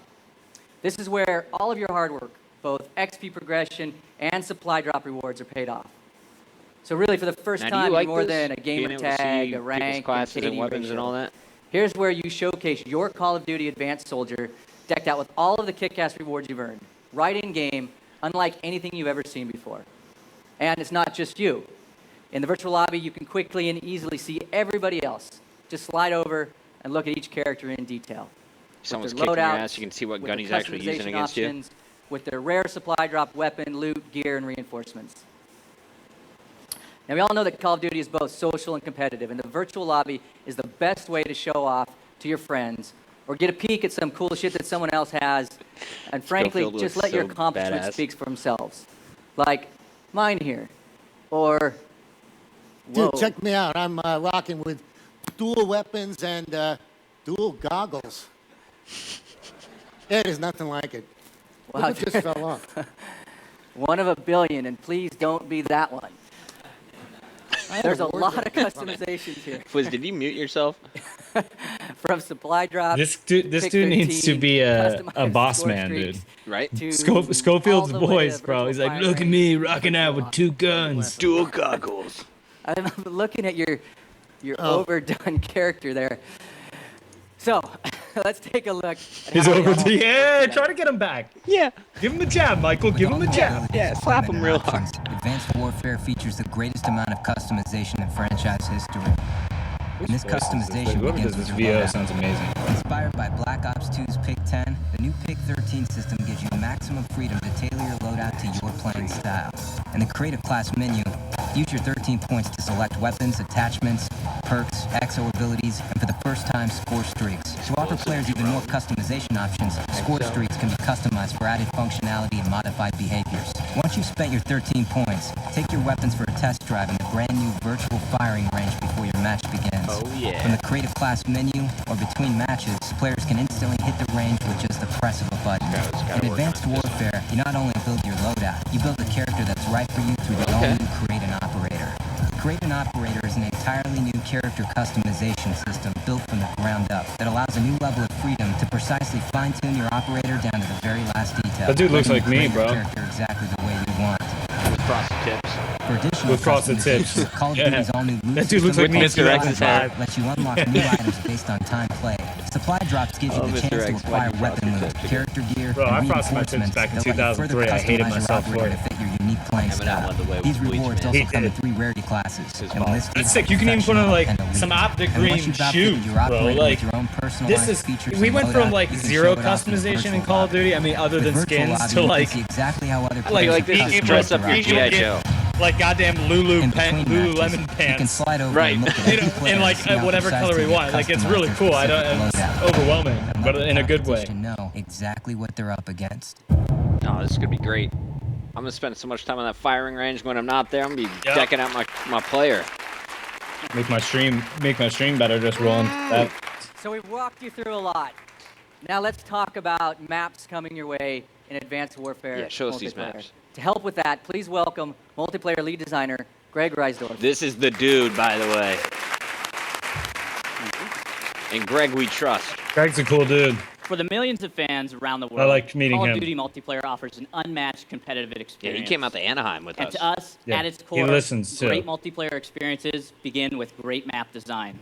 This is where all of your hard work, both XP progression and supply drop rewards, are paid off. So really, for the first Now, do you time, like you're more this? than a Being gamer able to see tag, a people's rank, classes and and KD weapons ratio. and all that? Here's where you showcase your Call of Duty Advanced Soldier decked out with all of the kick-ass rewards you've earned, right in-game, unlike anything you've ever seen before. And it's not just you. In the virtual lobby, you can quickly and easily see everybody else. Just slide over and look at each character in detail. Someone's With their kicking your loadouts, ass, you can see what with gun their he's actually using customization against you. options, with their rare supply drop weapon, loot, gear, and reinforcements. Now, we all know that Call of Duty is both social and competitive, and the virtual lobby is the best way to show off to your friends or get a peek at some cool shit that someone else has, and frankly, Schofield just looks let your so accomplishments badass. speak for themselves. Like mine here, or whoa. Dude, check me out. I'm rocking with dual weapons and dual goggles. It is nothing like it. Wow. Look what just fell off. One of a billion, and please don't be that one. There's a lot of customizations here. Fwiz, did you mute yourself? From supply drops. This dude pick needs to 13, be a customized boss score man, streaks, dude. Right? to Schofield's all the way voice, to bro. He's like, virtual look at firing me range. rocking out with 2 guns. Dual goggles. I'm looking at your Oh. overdone character there. So, let's take a look. At He's how over. they all Yeah, work try to get him back. Yeah. Give him a jab, Michael. Give him a jab. Yeah, slap him real hard. Advanced Warfare features the greatest amount of customization in franchise history. And this customization Whoever begins does with this your VO loadout. sounds amazing. Inspired by Black Ops 2's Pick 10, the new Pick 13 system gives you maximum freedom to tailor your loadout to your playing style. In the Creative Class menu, use your 13 points to select weapons, attachments, perks, exo abilities, and for the first time, score streaks. To offer players even more customization options, score streaks can be customized for added functionality and modified behaviors. Once you've spent your 13 points, take your weapons for a test drive in the brand new virtual firing range before your match begins. Oh, yeah. From the Creative Class menu or between matches, players can instantly hit the range with just the press of a button. In Advanced Warfare, you not only build your loadout, you build a character that's right for you through the all-new Create an Operator. Create an Operator is an entirely new character customization system built from the ground up that allows a new level of freedom to precisely fine-tune your operator down to the very last detail. That dude looks letting like you me, create your bro. character exactly the way you want. With frosted tips. For additional With frosted tips. customization, Call of Yeah. Duty's all-new loot That dude looks like system me Mr. Supply X's Drop hair. lets you unlock new items based on time played. Supply drops gives you Oh, the Mr. chance to X, why'd acquire you frost weapon your loot, tips again? character gear, Bro, I and frosted my tips reinforcements back in that let you further 2003. I hated customize your myself for operator it. to fit your unique playing Eminem style. led the way with These Bleach rewards Man. also He come in did. 3 rarity classes. His and mom. listed That's sick. You can even put on like and elite. some optic And once green you've outfitted shoes, your bro. operator Like with your own this personalized is. features We and went from loadout, like you can zero show it off in the customization in virtual Call of lobby. Duty. I mean, other With than virtual skins lobby, to you can like see exactly how other like players like this are is dress up your customizing G.I. their Joe. operator. like goddamn In Lululemon between matches, pants. you can slide over Right. and look at You every know, player and like to see how whatever color we precisely want. Like it's customized really their cool. I don't. specific It's loadout. overwhelming, And but let the in a good way. competition know exactly what they're up against. Oh, this is gonna be great. I'm gonna spend so much time on that firing range when I'm not there. I'm gonna be decking out my player. Make my stream better just rolling that. So we've walked you through a lot. Now let's talk about maps coming your way in Advanced Warfare. Yeah, show us these multiplayer. maps. To help with that, please welcome multiplayer lead designer Greg Reisdorf. This is the dude, by the way. And Greg, we trust. Greg's a cool dude. For the millions of fans around the world, I like meeting Call him. of Duty multiplayer offers an unmatched competitive Yeah, experience. he came out to Anaheim with And us. to us, Yeah, at its he core, listens, too. great multiplayer experiences begin with great map design.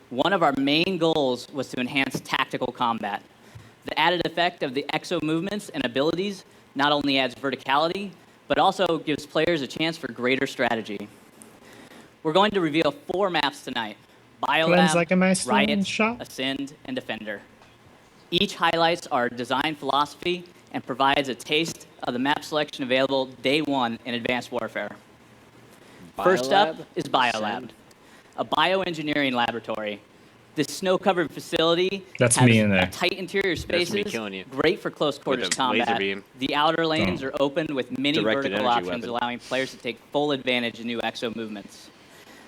One of our main goals was to enhance tactical combat. The added effect of the EXO movements and abilities not only adds verticality, but also gives players a chance for greater strategy. We're going to reveal 4 maps tonight: Cleanse Biolab, like a nice Riot, shot. Ascend, and Defender. Each highlights our design philosophy and provides a taste of the map selection available day 1 in Advanced Warfare. First up Biolab, is Biolab, Ascend. a bioengineering laboratory. This snow-covered facility That's has me in there. tight interior That's me spaces, killing you. great for close quarters a laser combat. beam. The outer lanes are open with many Directed vertical energy options, weapon. allowing players to take full advantage of new EXO movements.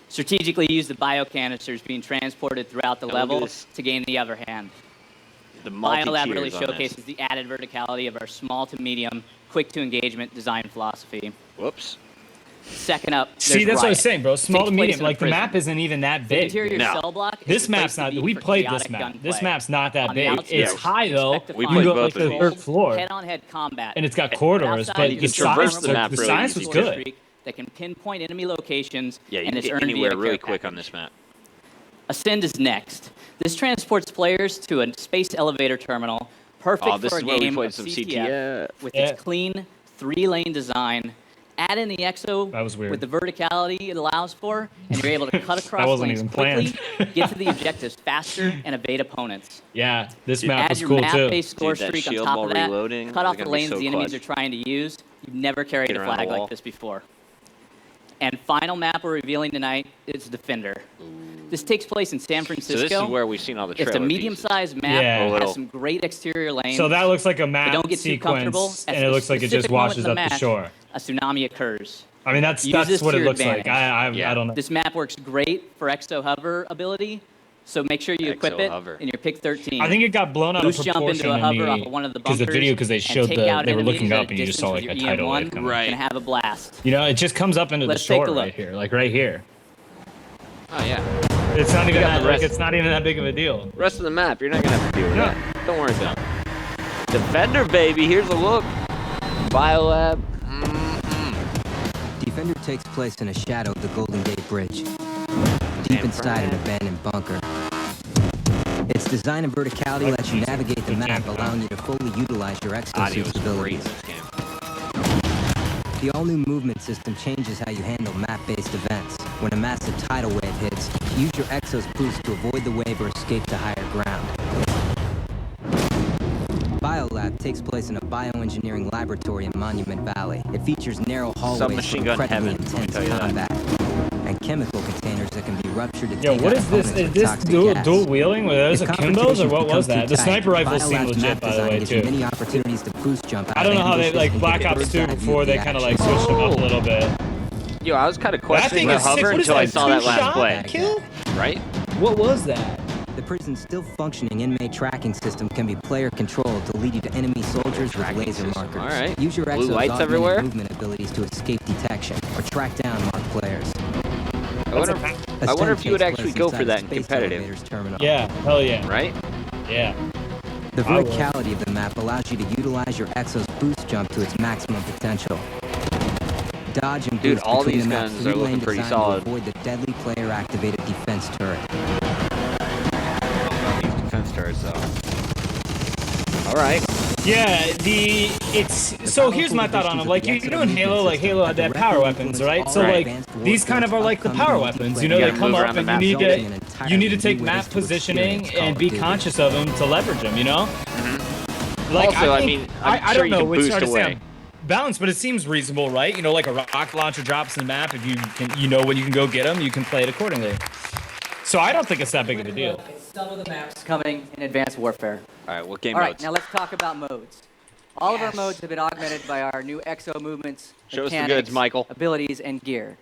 Strategically use the biocanisters being transported throughout the Now look at level this. to gain the upper hand. The Biolab really multi-tiers on this. showcases the added verticality of our small to medium, quick to engagement design philosophy. Whoops. Second up, See, there's that's what I was Riot. saying, bro. Small Takes to place medium. in a Like, the prison. map isn't even that The big. interior No. cell block is This the map's place to not. be We for played this chaotic map. gunplay. This map's not that On the big. outskirts, It's high though. expect to We find You played go both like of the these. third floor, head-on-head combat. and it's got corridors, Outside, but you the can traverse science, the map the really science easy, was too. good. That can pinpoint enemy locations Yeah, you and can is get earned anywhere via really care quick on package. this map. Ascend is next. This transports players to a space elevator terminal, perfect Oh, this for a is where we game played of some CTF with Yeah. its clean 3-lane design. Add in the EXO That was weird. with the verticality it allows for, and you're able to cut across wasn't lanes even quickly, planned. get to the objectives faster, and evade opponents. Yeah, this map Add was your cool too. map-based score Dude, that streak on shield top ball of that. reloading Cut is off the gonna be lanes so the enemies clutch. are trying to use. You've never carried Get a around the flag wall. like this before. And final map we're revealing tonight is Defender. This takes place in San So Francisco. this is where we've seen all the trailer It's a pieces. medium-sized map. Yeah. It Little. has some great exterior lanes. So that looks like a but map don't get too comfortable. sequence, At and it the looks like it just specific moment washes in up the match, shore. A tsunami occurs. I mean, that's Use this what to it your looks like. advantage. I don't know. This map works great for EXO hover ability, so make sure you equip EXO it hover. in your pick 13. I think it got blown out Boost of jump proportion into a hover in off of one of the because the bunkers video, because they and showed take the out they were enemies looking at up and you just distance saw with like a your tidal wave EM1 coming. Right. and have a blast. You know, it just comes up into Let's the take shore a look. right here, like right here. Oh yeah. It's not even got that. the Like, rest. it's not even that big of a deal. Rest of the map, you're not gonna have to deal with No. that. Don't worry about it. Defender, baby. Here's a look. Biolab. Defender takes place in a shadow of the Golden Gate Bridge, deep inside an abandoned bunker. Its design and verticality lets you navigate the map, allowing you to fully utilize your Audio exosuit's is great in abilities. this game. The all-new movement system changes how you handle map-based events. When a massive tidal wave hits, use your Exo's boost to avoid the wave or escape to higher ground. Biolab takes place in a bioengineering laboratory in Monument Valley. It features narrow hallways for Submachine gun incredibly heaven, let me intense tell you that. combat, and chemical containers that can be ruptured to Yo, take what out is this? opponents Is with this toxic dual gas. wheeling? Were those If Akimbos or confrontations what was become that? too The tight, sniper rifles seem Biolab's legit, map by the design way, gives you too. many opportunities to boost jump out I don't know of how they ambushes like and Black get a Ops bird's 2 eye view before of the they kind of like action. switched them up a little bit. Yo, I was kind of That questioning thing the is sick. hover What is until I that, saw that two last shot play. kill? Right? What was that? The prison's still functioning inmate tracking system can be player controlled to lead you to enemy soldiers with laser system, markers. all right. Use your Blue Exo's lights augmented everywhere? movement abilities to escape detection or track down marked players. I wonder if you would actually go for that in competitive. Yeah, hell yeah. Right? Yeah. The I would. verticality of the map allows you to utilize your Exo's boost jump to its maximum potential. Dodge and Dude, boost all between these the map's guns are three-lane looking pretty design to solid. avoid the deadly player-activated defense turret. These defense turrets, though. All right. Yeah, so here's my thought on them. Like you know in Halo, like Halo had that power weapons, right? So like these kind of are like the power weapons. You know, they come up and you need to take map positioning and be conscious of them to leverage them. You know. Like Also, I mean, think, I'm I sure don't you know. can It's boost hard to say away. I'm balanced, but it seems reasonable, right? You know, like a rocket launcher drops in the map. If you know when you can go get them, you can play it accordingly. So I don't think it's that big of a deal. Some of the maps coming in Advanced Warfare. All right, what game All right, modes? now let's talk about modes. All of our modes have been augmented by our new EXO movements, Show us the mechanics, goods, Michael. abilities, and gear.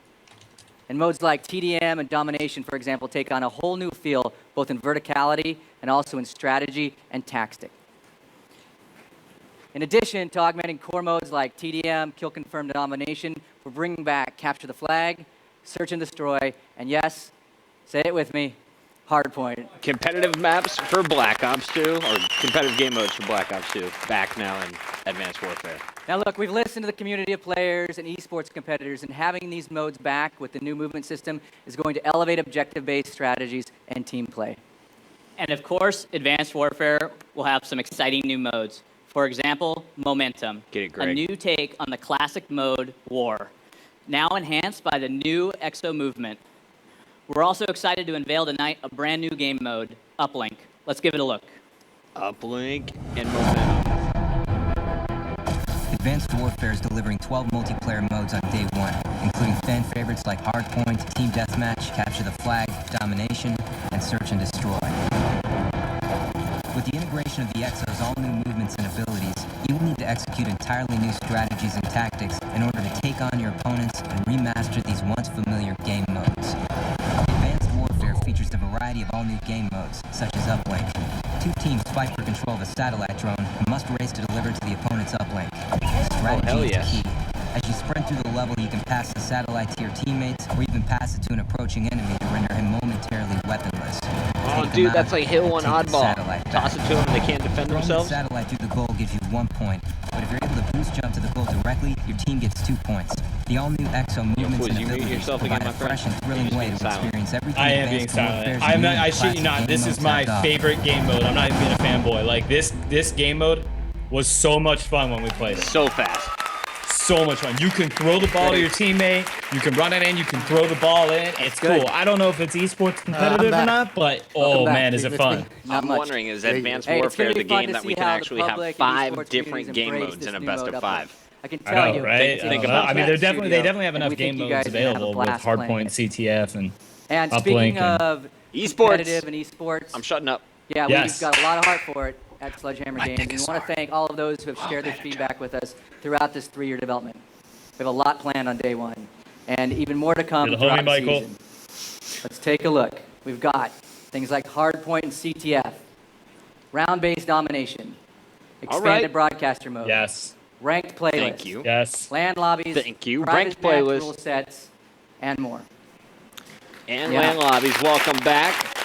And modes like TDM and Domination, for example, take on a whole new feel, both in verticality and also in strategy and tactic. In addition to augmenting core modes like TDM, Kill Confirm, Domination, we're bringing back Capture the Flag, Search and Destroy, and yes, say it with me, Hardpoint. Competitive maps for Black Ops 2, or competitive game modes for Black Ops 2, back now in Advanced Warfare. Now look, we've listened to the community of players and esports competitors, and having these modes back with the new movement system is going to elevate objective-based strategies and team play. And of course, Advanced Warfare will have some exciting new modes. For example, Momentum, Get it, Greg. a new take on the classic mode War, now enhanced by the new EXO movement. We're also excited to unveil tonight a brand new game mode, Uplink. Let's give it a look. Uplink and Momentum. Advanced Warfare is delivering 12 multiplayer modes on day one, including fan favorites like Hardpoint, Team Deathmatch, Capture the Flag, Domination, and Search and Destroy. With the integration of the EXO's all-new movements and abilities, you will need to execute entirely new strategies and tactics in order to take on your opponents and remaster these once familiar game modes. Advanced Warfare features a variety of all-new game modes, such as Uplink. Two teams fight for control of a satellite drone and must race to deliver to the opponent's uplink. Strategy is key. As you sprint through the level, you can pass the satellite to your teammates, or even pass it to an approaching enemy to render him momentarily weaponless. Oh, dude, that's like Hill on Oddball. Toss it to them and they can't defend themselves. Throwing the satellite through the goal gives you 1 point, but if you're able to boost jump to the goal directly, your team gets 2 points. The all-new EXO movements and abilities provide a fresh and thrilling way to experience everything. I am being silent. I shit you not. This is my favorite game mode. I'm not even being a fanboy. Like this game mode was so much fun when we played it. So fast. So much fun. You can throw the ball to your teammate. You can run it in. You can throw the ball in. It's cool. I don't know if it's esports competitive or not, but oh man, is it fun. I'm wondering, is Advanced Warfare the game that we can actually have 5 different game modes in a best of 5? I can tell you. Right? I mean, they definitely have enough game modes available with Hardpoint, CTF, and speaking Uplink of esports, competitive and esports, I'm shutting up. Yeah, we've got a lot of heart for it at Sledgehammer Games. And we want to thank all of those who have shared their feedback with us throughout this 3-year development. We have a lot planned on day one, and even more to come throughout the season. Let's take a look. We've got things like Hardpoint and CTF, round-based domination, expanded broadcaster mode, ranked playlists, Thank you. LAN lobbies, Thank you. private Ranked match playlist. rule sets, and more. And LAN lobbies, welcome back.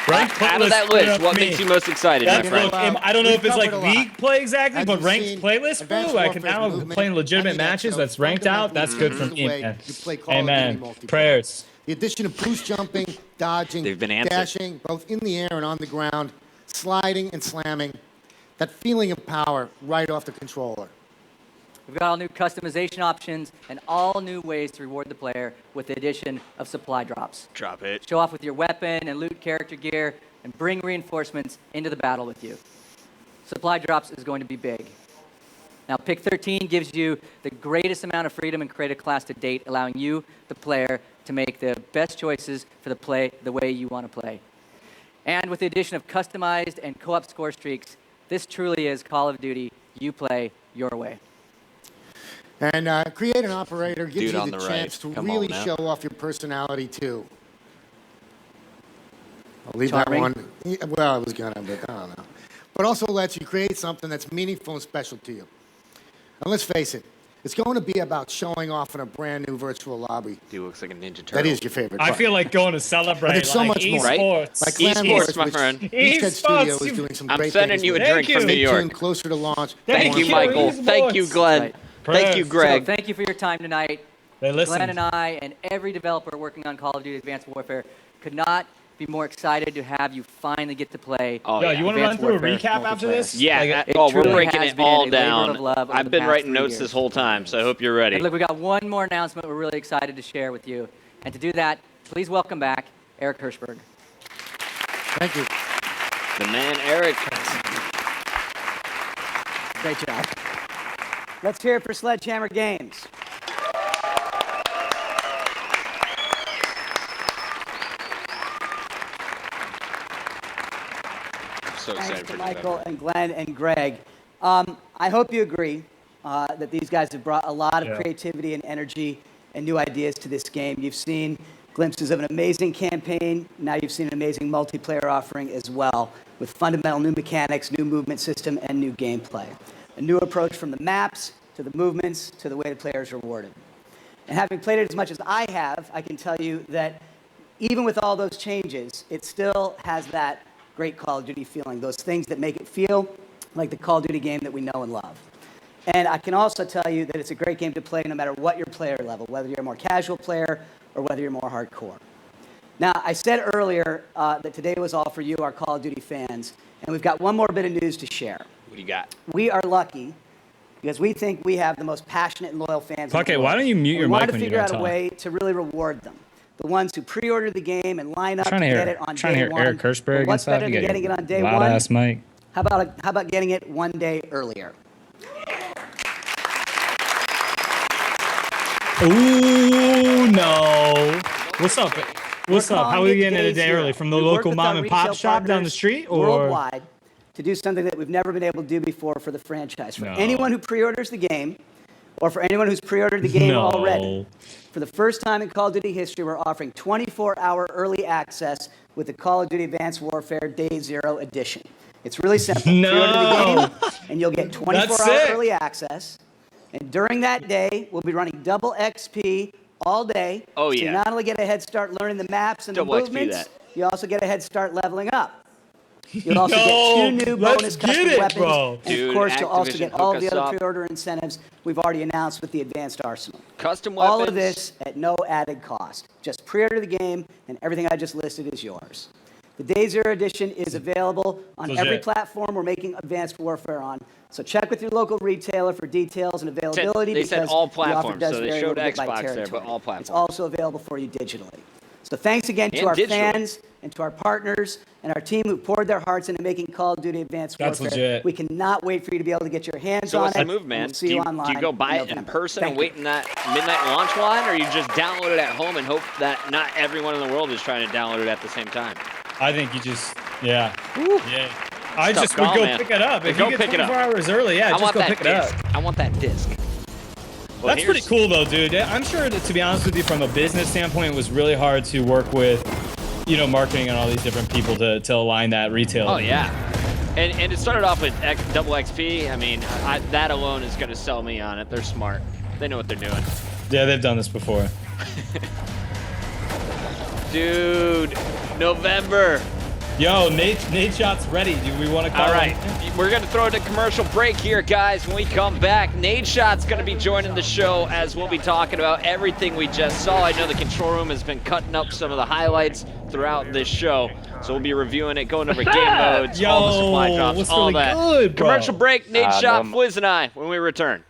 Ranked out of that list, what makes you most excited, my friend? I don't know if it's like league play exactly, but ranked playlist, boo. I can now play legitimate matches that's ranked out. That's good for me. Amen. Prayers. The addition of boost jumping, dodging, dashing, both in the air and on the ground, sliding and slamming, that feeling of power right off the controller. We've got all new customization options and all new ways to reward the player with the addition of supply drops. Drop it. Show off with your weapon and loot character gear and bring reinforcements into the battle with you. Supply drops is going to be big. Now, Pick 13 gives you the greatest amount of freedom in creative class to date, allowing you, the player, to make the best choices for the way you want to play. And with the addition of customized and co-op score streaks, this truly is Call of Duty. You play your way. And Create an Operator gives you the chance to really show off your personality, too. I'll leave that one. Well, I was going to, but I don't know. But also lets you create something that's meaningful and special to you. And let's face it, it's going to be about showing off in a brand new virtual lobby. Dude looks like a Ninja Turtle. That is your favorite part. I feel like going to celebrate. But there's so much more. Esports. Like esports, my friend. Beachhead Studio is doing some great I'm sending you a drink from New York. Closer to launch. Thank you, Michael. Thank you, Glenn. Thank you, Greg. So thank you for your time tonight. Glenn and I and every developer working on Call of Duty Advanced Warfare could not be more excited to have you finally get to play. Oh, yeah. You want to run through a recap after this? Yeah. We're breaking it all down. I've been writing notes this whole time, so I hope you're ready. And look, we got one more announcement we're really excited to share with you. And to do that, please welcome back Eric Hirschberg. Thank you. The man, Eric. Great job. Let's hear it for Sledgehammer Games. I'm so excited Thanks for to Michael and Glenn and Greg. I hope you agree that these guys have brought a lot of creativity and energy and new ideas to this game. You've seen glimpses of an amazing campaign. Now you've seen an amazing multiplayer offering as well, with fundamental new mechanics, new movement system, and new gameplay. A new approach from the maps to the movements to the way the player is rewarded. And having played it as much as I have, I can tell you that even with all those changes, it still has that great Call of Duty feeling, those things that make it feel like the Call of Duty game that we know and love. And I can also tell you that it's a great game to play no matter what your player level, whether you're a more casual player or whether you're more hardcore. Now, I said earlier that today was all for you, our Call of Duty fans, and we've got one more bit of news to share. What do you got? We are lucky because we think we have the most passionate and loyal fans. Okay, why don't you mute your mic when you don't talk? We wanted to figure out a way to really reward them. The ones who pre-order the game and line up to get it on day one. Trying to hear Eric Kirschberg what's better than getting it on day one? Loud-ass mic. How about getting it one day earlier? Ooh, no. What's up? What's up? How are we getting it a day early? From the local mom and pop shop down the street, or worldwide, to do something that we've never been able to do before for the franchise. For anyone who pre-orders the game, or for anyone who's pre-ordered the game already, for the first time in Call of Duty history, we're offering 24-hour early access with the Call of Duty Advanced Warfare Day Zero Edition. It's really simple. Pre-order the game, and you'll get 24-hour early access. And during that day, we'll be running double XP all day. Oh, so you not only get a head start learning the maps and double the XP movements, you also get a head start leveling up. You'll also get 2 new bonus custom weapons. Bro. And of course, you'll also get all the other pre-order incentives we've already announced with the Advanced Arsenal. Custom weapons. All of this at no added cost. Just pre-order the game, and everything I just listed is yours. The Day Zero Edition is available on every platform we're making Advanced Warfare on. So check with your local retailer for details and availability. They said all the offer platforms, does so they vary a showed little bit by Xbox there, territory. but all platforms. It's also available for you digitally. So thanks again to our fans and to our partners and our team who poured their hearts into making Call of Duty Advanced Warfare. legit. We cannot wait for you to be able to get your hands So on what's it. the move, man? We'll see do you you online go buy it in person and wait in that midnight launch line, or you just download it at home and hope that not everyone in the world is trying to download it at the same time? I think you just, yeah. I just would go pick it up. If you get 24 hours early, just go pick it up. I want that disc. Well, That's pretty cool, though, dude. I'm sure that, to be honest with you, from a business standpoint, it was really hard to work with, marketing and all these different people to align that retail. Oh, yeah. And it started off with double XP. I mean, that alone is going to sell me on it. They're smart. They know what they're doing. Yeah, they've done this before. Dude, November. Yo, Nadeshot's ready. Do we want to call All right, him? we're going to throw it a commercial break here, guys. When we come back, Nadeshot's going to be joining the show as we'll be talking about everything we just saw. I know the control room has been cutting up some of the highlights throughout this show, so we'll be reviewing it, going over game modes, all the supply drops, all that. Good, bro. Commercial break, Nadeshot, Fwiz, and I, when we return.